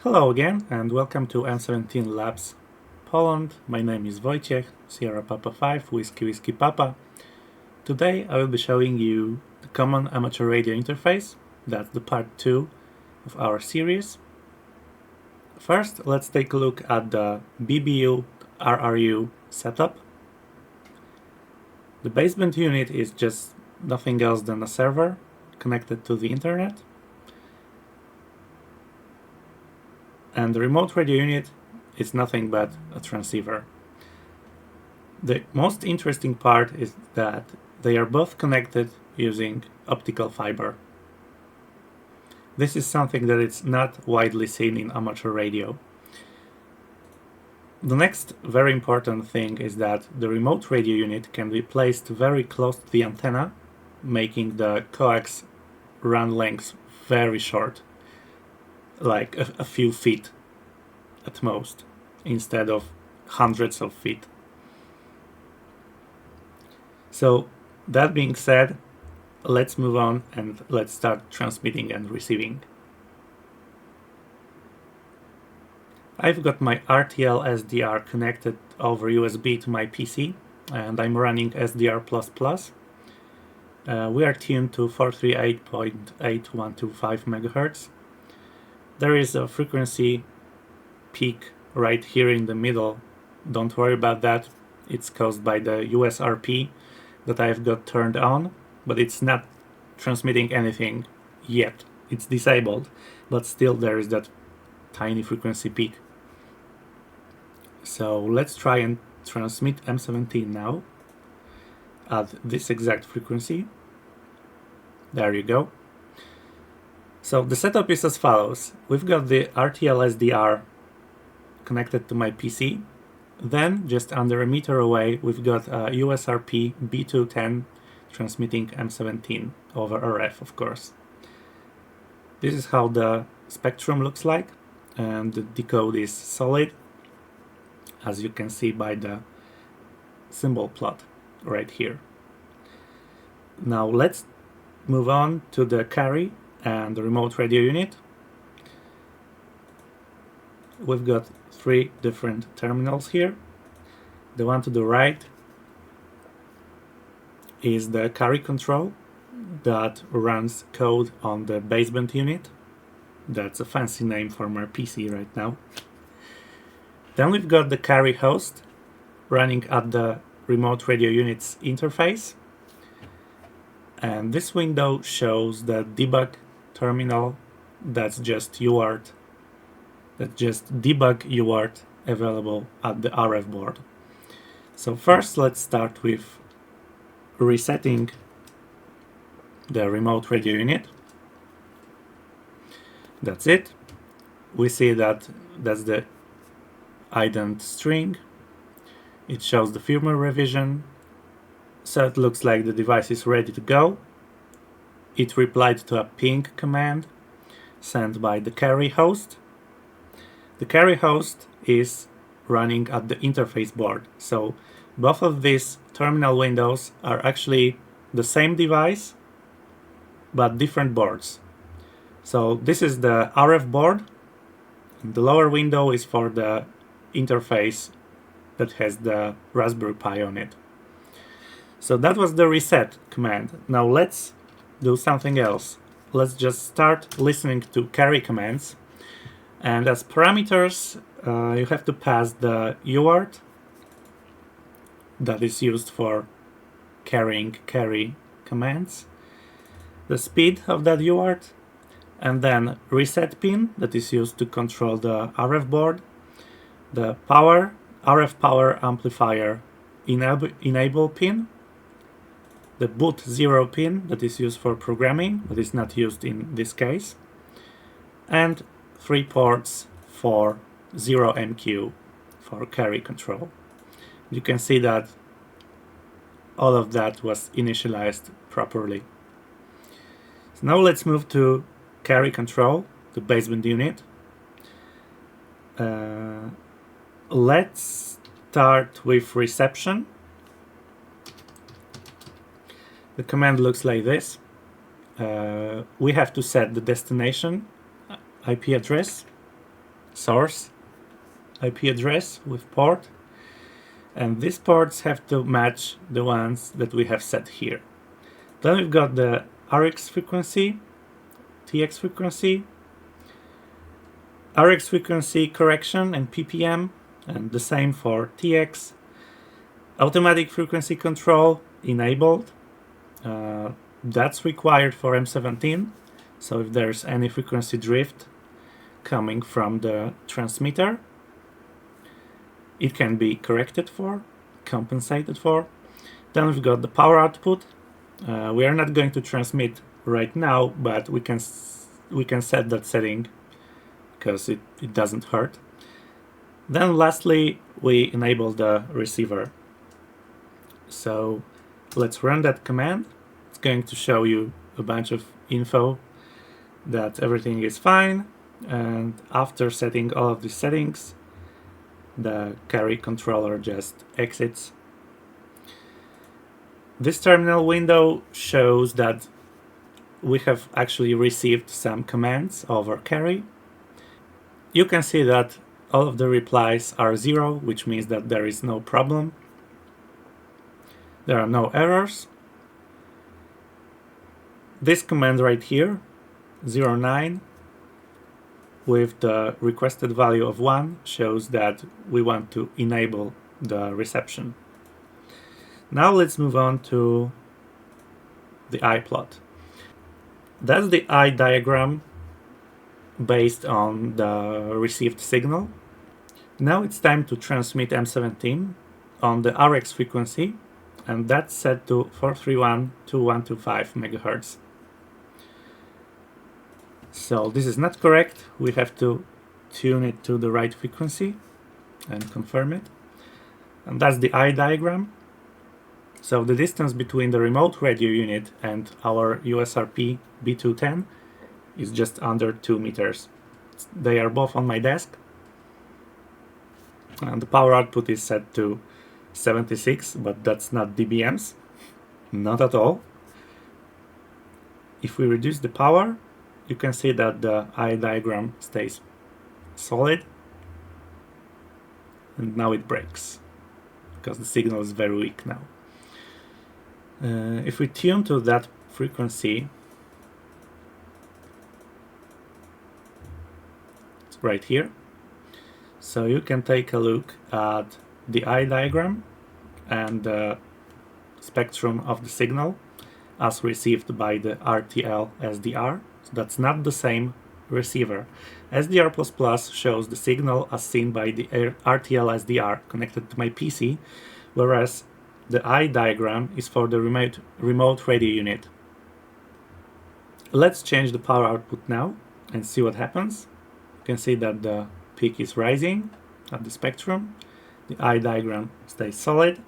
Hello again and welcome to M17 Labs Poland. My name is Wojciech, Sierra Papa 5, Whiskey Papa. Today I will be showing you the common amateur radio interface. That's the part 2 of our series. First, let's take a look at the BBU RRU setup. The baseband unit is just nothing else than a server connected to the internet. And the remote radio unit is nothing but a transceiver. The most interesting part is that they are both connected using optical fiber. This is something that is not widely seen in amateur radio. The next very important thing is that the remote radio unit can be placed very close to the antenna, making the coax run lengths very short, like a few feet at most, instead of hundreds of feet. So that being said, let's move on and let's start transmitting and receiving. I've got my RTL SDR connected over USB to my PC and I'm running SDR++. We are tuned to 438.8125 MHz. There is a frequency peak right here in the middle. Don't worry about that. It's caused by the USRP that I've got turned on, but it's not transmitting anything yet. It's disabled, but still there is that tiny frequency peak. So let's try and transmit M17 now at this exact frequency. There you go. So the setup is as follows. We've got the RTL SDR connected to my PC. Then, just under a meter away, we've got a USRP B210 transmitting M17 over RF, of course. This is how the spectrum looks like, and the decode is solid, as you can see by the symbol plot right here. Now let's move on to the carry and the remote radio unit. We've got 3 different terminals here. The one to the right is the carry control that runs code on the baseband unit. That's a fancy name for my PC right now. Then we've got the carry host running at the remote radio unit's interface. And this window shows the debug terminal. That's just UART. That's just debug UART available at the RF board. So first let's start with resetting the remote radio unit. That's it. We see that that's the ident string. It shows the firmware revision. So it looks like the device is ready to go. It replied to a ping command sent by the carry host. The carry host is running at the interface board. So both of these terminal windows are actually the same device, but different boards. So this is the RF board. And the lower window is for the interface that has the Raspberry Pi on it. So that was the reset command. Now let's do something else. Let's just start listening to carry commands. And as parameters, you have to pass the UART that is used for carrying carry commands, the speed of that UART, and then reset pin that is used to control the RF board, the power, RF power amplifier enable pin, the boot 0 pin that is used for programming, but is not used in this case, and 3 ports for 0MQ for carry control. You can see that all of that was initialized properly. So now let's move to carry control, the baseband unit. Let's start with reception. The command looks like this. We have to set the destination IP address. source IP address with port, and these ports have to match the ones that we have set here. Then we've got the RX frequency, TX frequency, RX frequency correction and PPM, and the same for TX. Automatic frequency control enabled. That's required for M17. So if there's any frequency drift coming from the transmitter, it can be corrected for, compensated for. Then we've got the power output. We are not going to transmit right now, but we can set that setting because it doesn't hurt. Then lastly, we enable the receiver. So let's run that command. It's going to show you a bunch of info that everything is fine, and after setting all of these settings, the carry controller just exits. This terminal window shows that we have actually received some commands over carry. You can see that all of the replies are 0, which means that there is no problem. There are no errors. This command right here, 09, with the requested value of 1, shows that we want to enable the reception. Now let's move on to the eye plot. That's the eye diagram based on the received signal. Now it's time to transmit M17 on the RX frequency, and that's set to 431.2125 MHz. So this is not correct. We have to tune it to the right frequency and confirm it. And that's the eye diagram. So the distance between the remote radio unit and our USRP B210 is just under 2 meters. They are both on my desk. And the power output is set to 76, but that's not dBms. Not at all. If we reduce the power, you can see that the eye diagram stays solid. And now it breaks, because the signal is very weak now. If we tune to that frequency, it's right here. So you can take a look at the eye diagram and the spectrum of the signal as received by the RTL SDR. So that's not the same receiver. SDR++ shows the signal as seen by the RTL SDR connected to my PC, whereas the eye diagram is for the remote radio unit. Let's change the power output now and see what happens. You can see that the peak is rising at the spectrum. The eye diagram stays solid.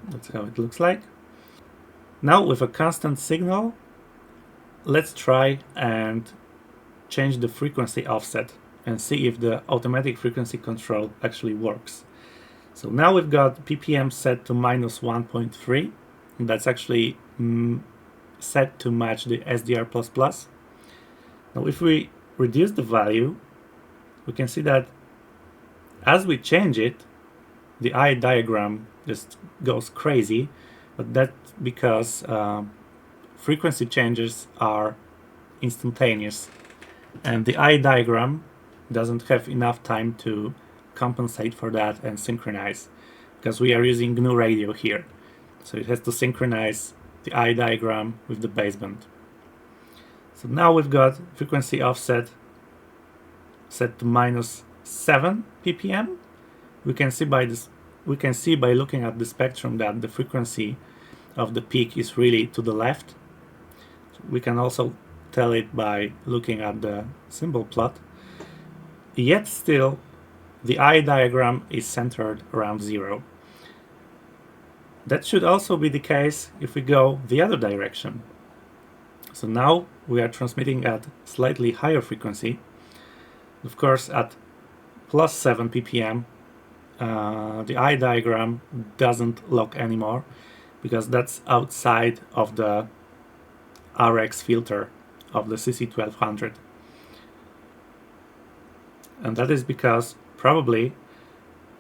That's how it looks like. Now with a constant signal, let's try and change the frequency offset and see if the automatic frequency control actually works. So now we've got PPM set to -1.3, and that's actually set to match the SDR++. Now if we reduce the value, we can see that as we change it, the eye diagram just goes crazy, but that's because frequency changes are instantaneous, and the eye diagram doesn't have enough time to compensate for that and synchronize, because we are using GNU radio here. So it has to synchronize the eye diagram with the baseband. So now we've got frequency offset set to -7 ppm. We can see by looking at the spectrum that the frequency of the peak is really to the left. We can also tell it by looking at the symbol plot. Yet still, the eye diagram is centered around 0. That should also be the case if we go the other direction. So now we are transmitting at slightly higher frequency. Of course, at +7 ppm, the eye diagram doesn't lock anymore, because that's outside of the RX filter of the CC1200. And that is because probably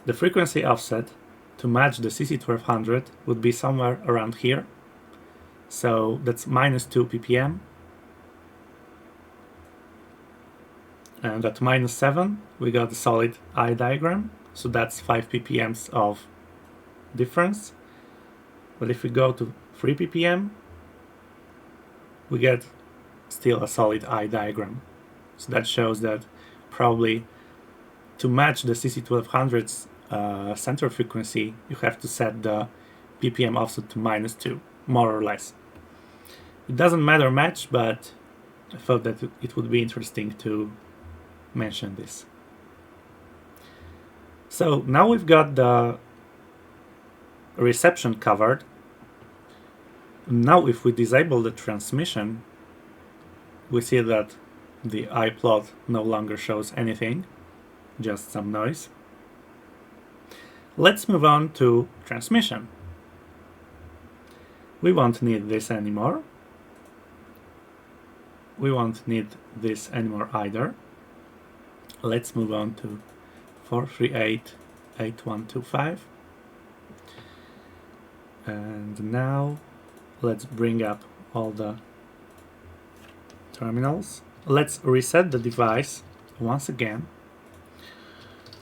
the frequency offset to match the CC1200 would be somewhere around here. So that's -2 ppm. And at -7, we got a solid eye diagram. So that's 5 ppm of difference. But if we go to 3 ppm, we get still a solid eye diagram. So that shows that probably to match the CC1200's center frequency, you have to set the ppm offset to -2, more or less. It doesn't matter much, but I thought that it would be interesting to mention this. So now we've got the reception covered. Now if we disable the transmission, we see that the eye plot no longer shows anything, just some noise. Let's move on to transmission. We won't need this anymore. We won't need this anymore either. Let's move on to 4388125. And now let's bring up all the terminals. Let's reset the device once again.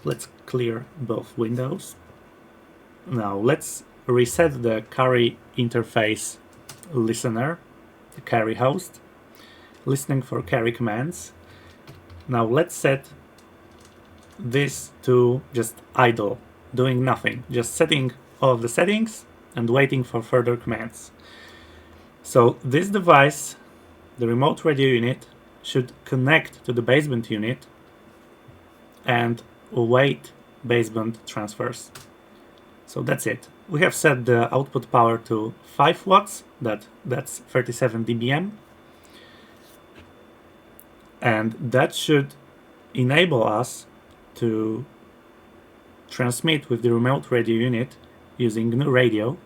Let's clear both windows. Now let's reset the carry interface listener, the carry host, listening for carry commands. Now let's set this to just idle, doing nothing, just setting all of the settings and waiting for further commands. So this device, the remote radio unit, should connect to the baseband unit and await baseband transfers. So that's it. We have set the output power to 5 watts, that's 37 dBm. And that should enable us to transmit with the remote radio unit using GNU Radio.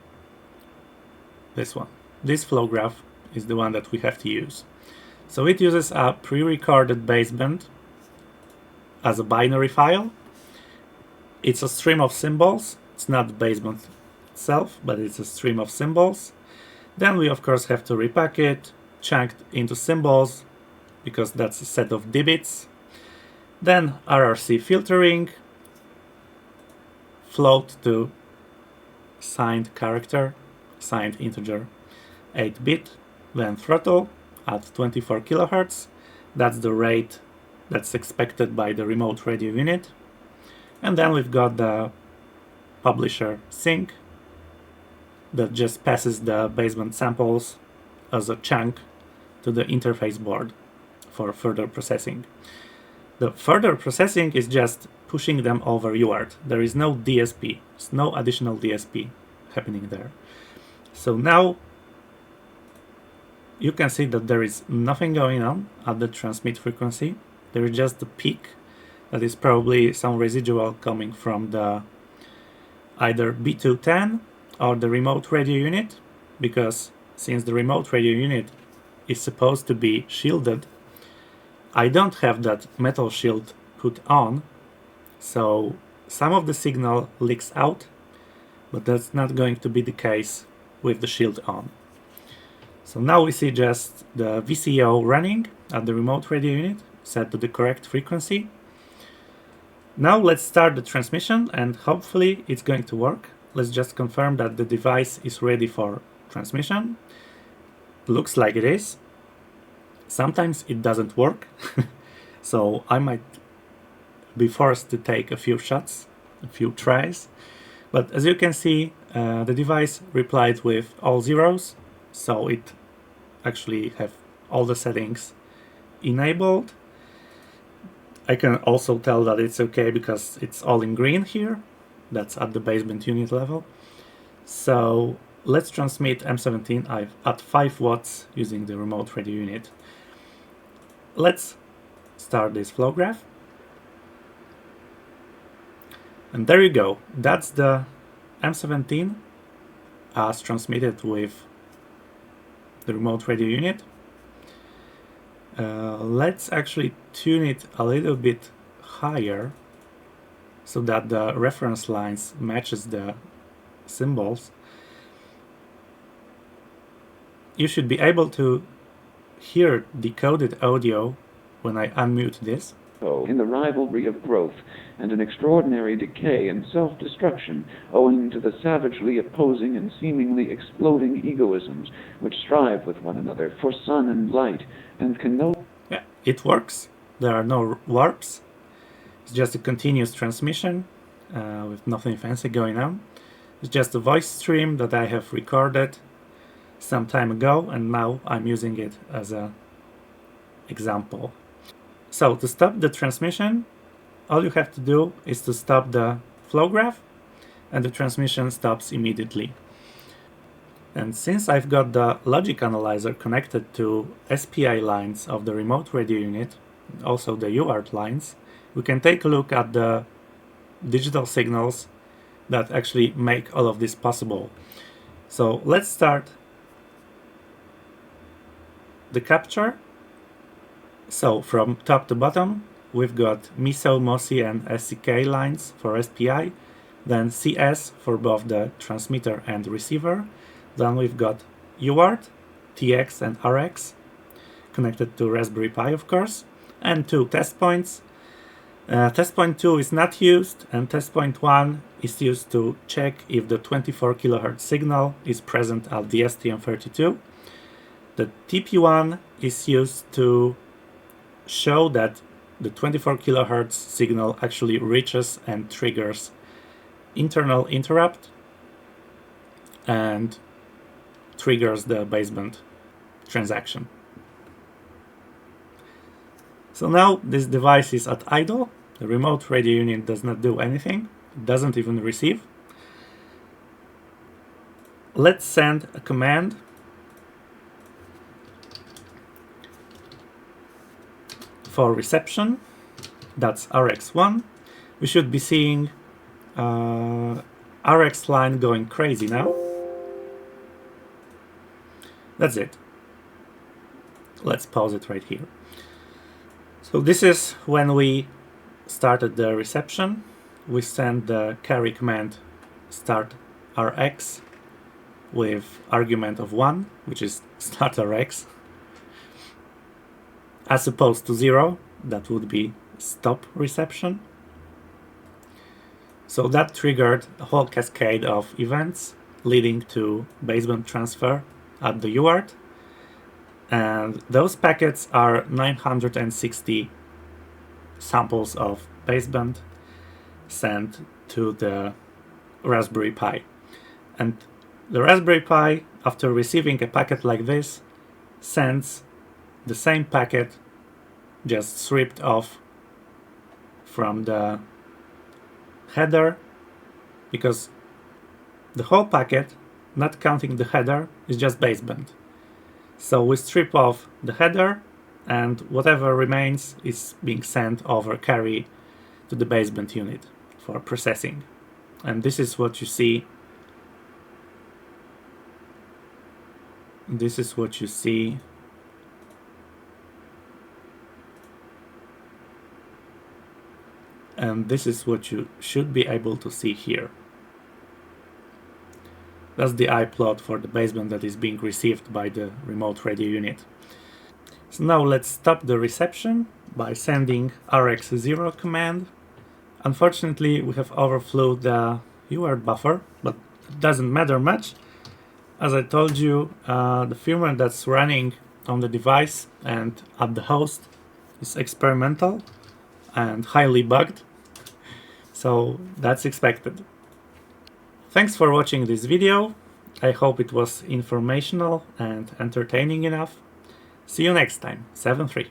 This one. This flow graph is the one that we have to use. So it uses a pre-recorded baseband as a binary file. It's a stream of symbols. It's not the baseband itself, but it's a stream of symbols. Then we of course have to repack it, chunk it into symbols, because that's a set of D-bits. Then RRC filtering, float to signed character, signed integer 8-bit, then throttle at 24 kHz. That's the rate that's expected by the remote radio unit. And then we've got the publisher sync that just passes the baseband samples as a chunk to the interface board for further processing. The further processing is just pushing them over UART. There is no DSP, there's no additional DSP happening there. So now you can see that there is nothing going on at the transmit frequency. There is just a peak that is probably some residual coming from the either B210 or the remote radio unit, because since the remote radio unit is supposed to be shielded, I don't have that metal shield put on, so some of the signal leaks out, but that's not going to be the case with the shield on. So now we see just the VCO running at the remote radio unit, set to the correct frequency. Now let's start the transmission and hopefully it's going to work. Let's just confirm that the device is ready for transmission. Looks like it is. Sometimes it doesn't work, so I might be forced to take a few shots, a few tries. But as you can see, the device replied with all zeros, so it actually have all the settings enabled. I can also tell that it's okay because it's all in green here. That's at the baseband unit level. So let's transmit M17 at 5 watts using the remote radio unit. Let's start this flow graph. And there you go. That's the M17 as transmitted with the remote radio unit. Let's actually tune it a little bit higher so that the reference lines matches the symbols. You should be able to hear decoded audio when I unmute this. In the rivalry of growth and an extraordinary decay and self-destruction owing to the savagely opposing and seemingly exploding egoisms which strive with one another for sun and light and can no... Yeah, it works. There are no warps. It's just a continuous transmission with nothing fancy going on. It's just a voice stream that I have recorded some time ago, and now I'm using it as an example. So to stop the transmission, all you have to do is to stop the flow graph, and the transmission stops immediately. And since I've got the logic analyzer connected to SPI lines of the remote radio unit, also the UART lines, we can take a look at the digital signals that actually make all of this possible. So let's start the capture. So from top to bottom, we've got MISO, MOSI, and SCK lines for SPI, then CS for both the transmitter and receiver. Then we've got UART, TX, and RX, connected to Raspberry Pi, of course, and 2 test points. Test point 2 is not used, and test point 1 is used to check if the 24 kHz signal is present at the STM32. The TP1 is used to show that the 24 kHz signal actually reaches and triggers internal interrupt and triggers the baseband transaction. So now this device is at idle. The remote radio unit does not do anything. It doesn't even receive. Let's send a command for reception. That's RX1. We should be seeing RX line going crazy now. That's it. Let's pause it right here. So this is when we started the reception. We send the carry command start RX with argument of 1, which is start RX, as opposed to 0, that would be stop reception. So that triggered a whole cascade of events leading to baseband transfer at the UART, and those packets are 960 samples of baseband sent to the Raspberry Pi. And the Raspberry Pi, after receiving a packet like this, sends the same packet just stripped off from the header, because the whole packet, not counting the header, is just baseband. So we strip off the header, and whatever remains is being sent over carry to the baseband unit for processing. And this is what you see. This is what you see. And this is what you should be able to see here. That's the I plot for the baseband that is being received by the remote radio unit. So now let's stop the reception by sending RX0 command. Unfortunately, we have overflew the UART buffer, but it doesn't matter much. As I told you, the firmware that's running on the device and at the host is experimental and highly bugged, so that's expected. Thanks for watching this video. I hope it was informational and entertaining enough. See you next time. 7-3.